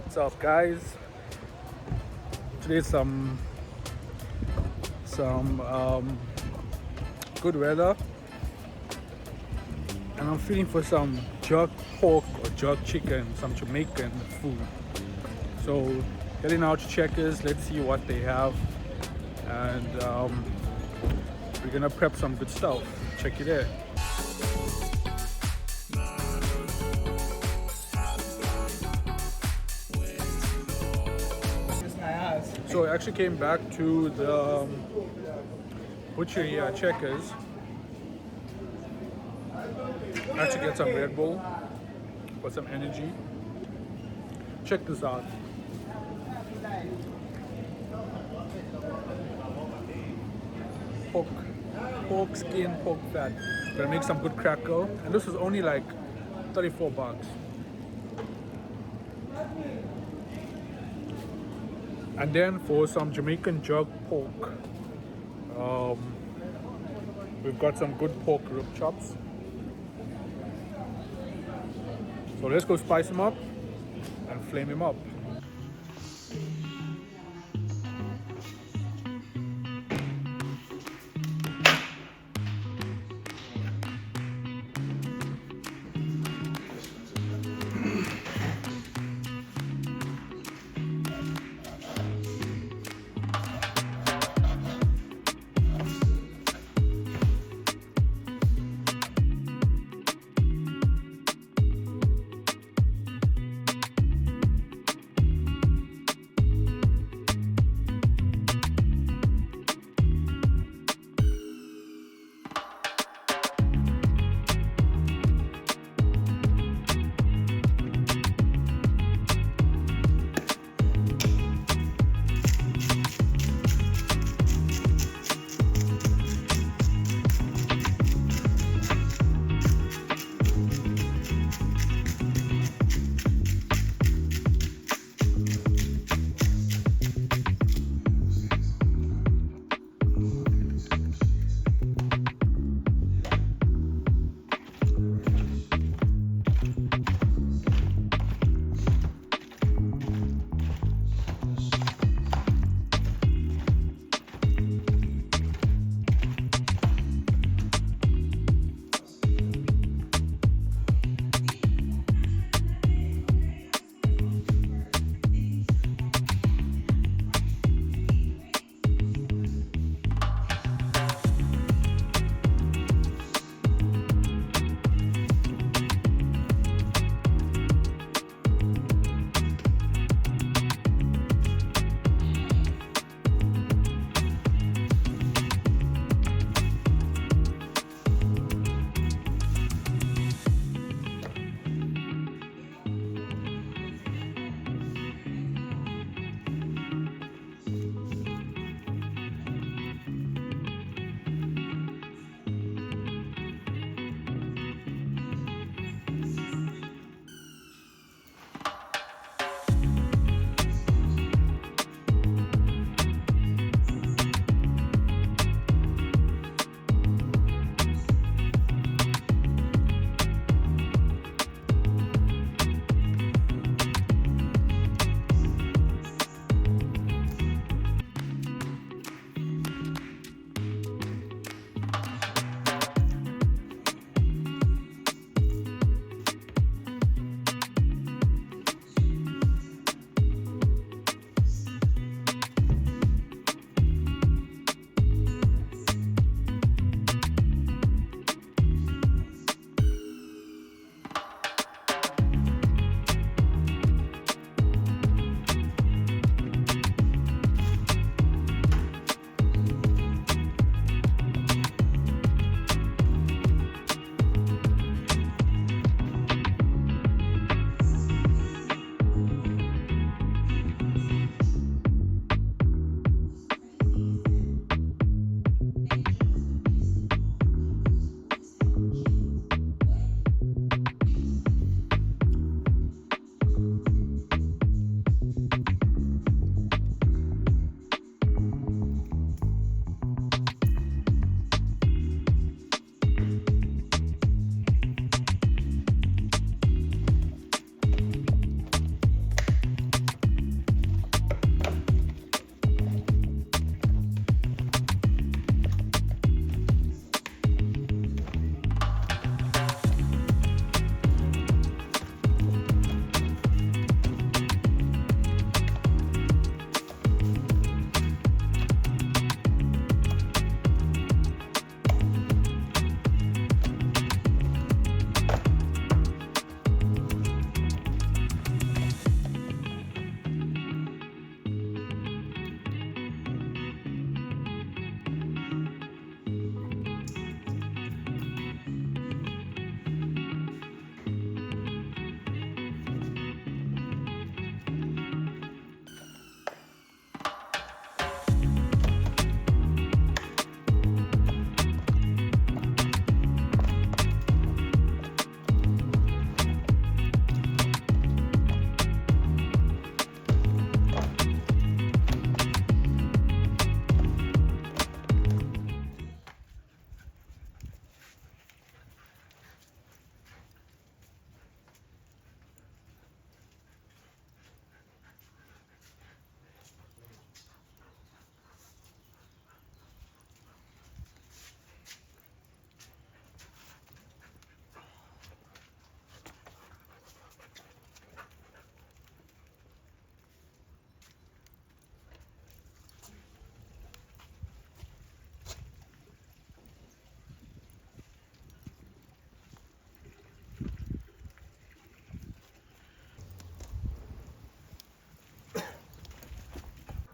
What's up, guys? Today's some good weather, and I'm feeling for some jerk pork or jerk chicken, some Jamaican food. So heading out to Checkers, let's see what they have, and we're gonna prep some good stuff. Check it out. So I actually came back to the butcher here at Checkers. I actually get some Red Bull for some energy. Check this out. Pork skin, pork fat. Gonna make some good crackle, and this is only like 34 bucks. And then for some Jamaican jerk pork, we've got some good pork rib chops. So let's go spice them up and flame them up.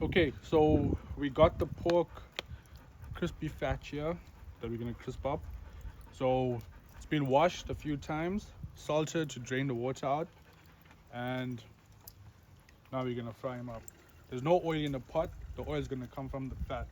Okay, so we got the pork crispy fat here that we're gonna crisp up. So it's been washed a few times, salted to drain the water out, and now we're gonna fry them up. There's no oil in the pot. The oil is gonna come from the fat.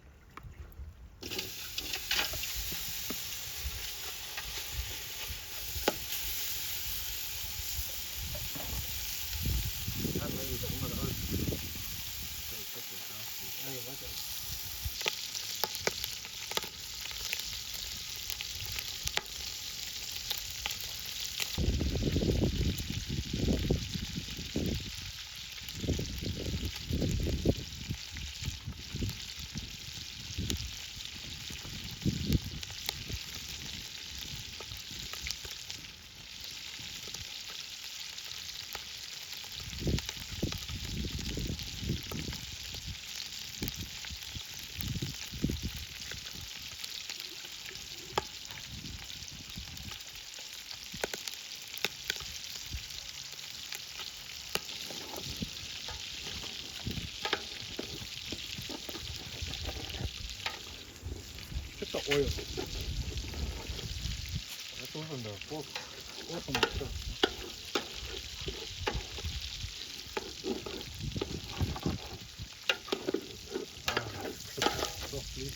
Just the oil. That's all from the pork. Oil from the stuff. Softly.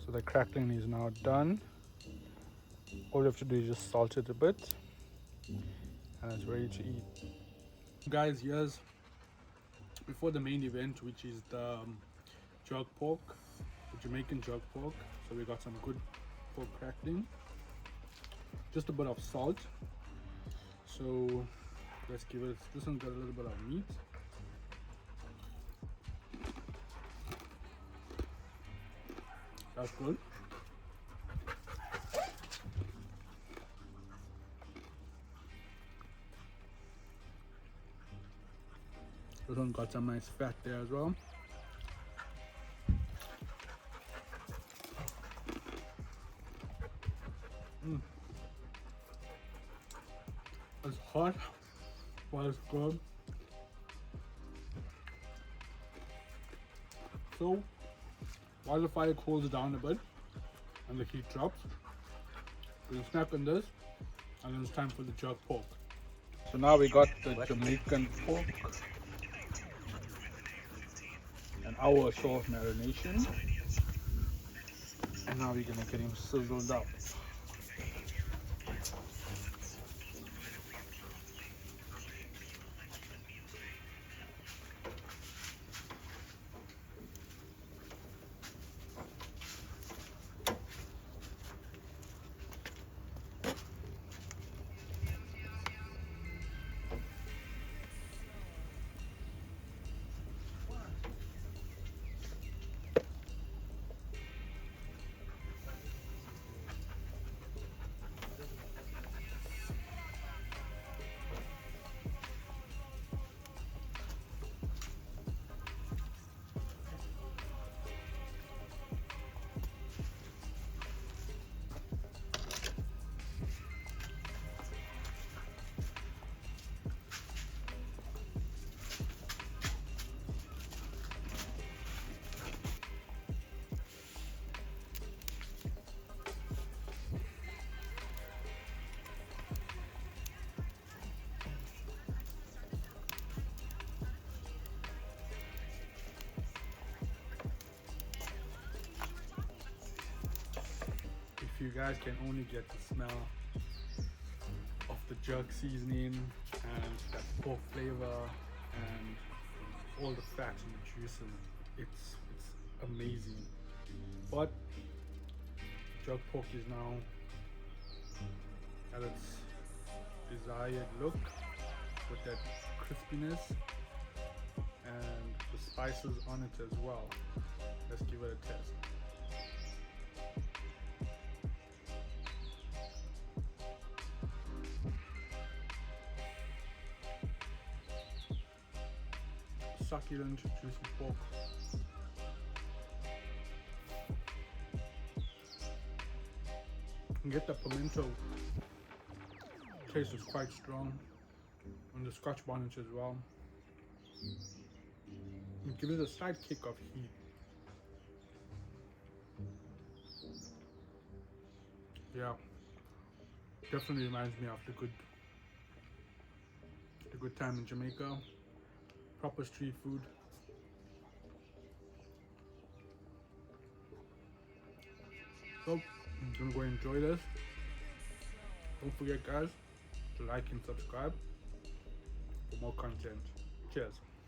So the crackling is now done. All you have to do is just salt it a bit and it's ready to eat. Guys, here's before the main event, which is the jerk pork, the Jamaican jerk pork. So we got some good pork crackling, just a bit of salt. So let's give it, this one's got a little bit of meat. That's good. This one got some nice fat there as well. It's hot, but it's good. So while the fire cools down a bit and the heat drops, we'll snack on this and then it's time for the jerk pork. So now we got the Jamaican pork, an hour or so of marination, and now we're gonna get him sizzled up. If you guys can only get the smell of the jerk seasoning and that pork flavor and all the fat and the juices, it's amazing. But jerk pork is now at its desired look with that crispiness and the spices on it as well. Let's give it a test. succulent, juicy pork. You can get the pimento taste is quite strong, and the Scotch bonnet as well. It gives it a slight kick of heat. Yeah, definitely reminds me of the good time in Jamaica. Proper street food. So I'm gonna go enjoy this. Don't forget, guys, to like and subscribe for more content. Cheers.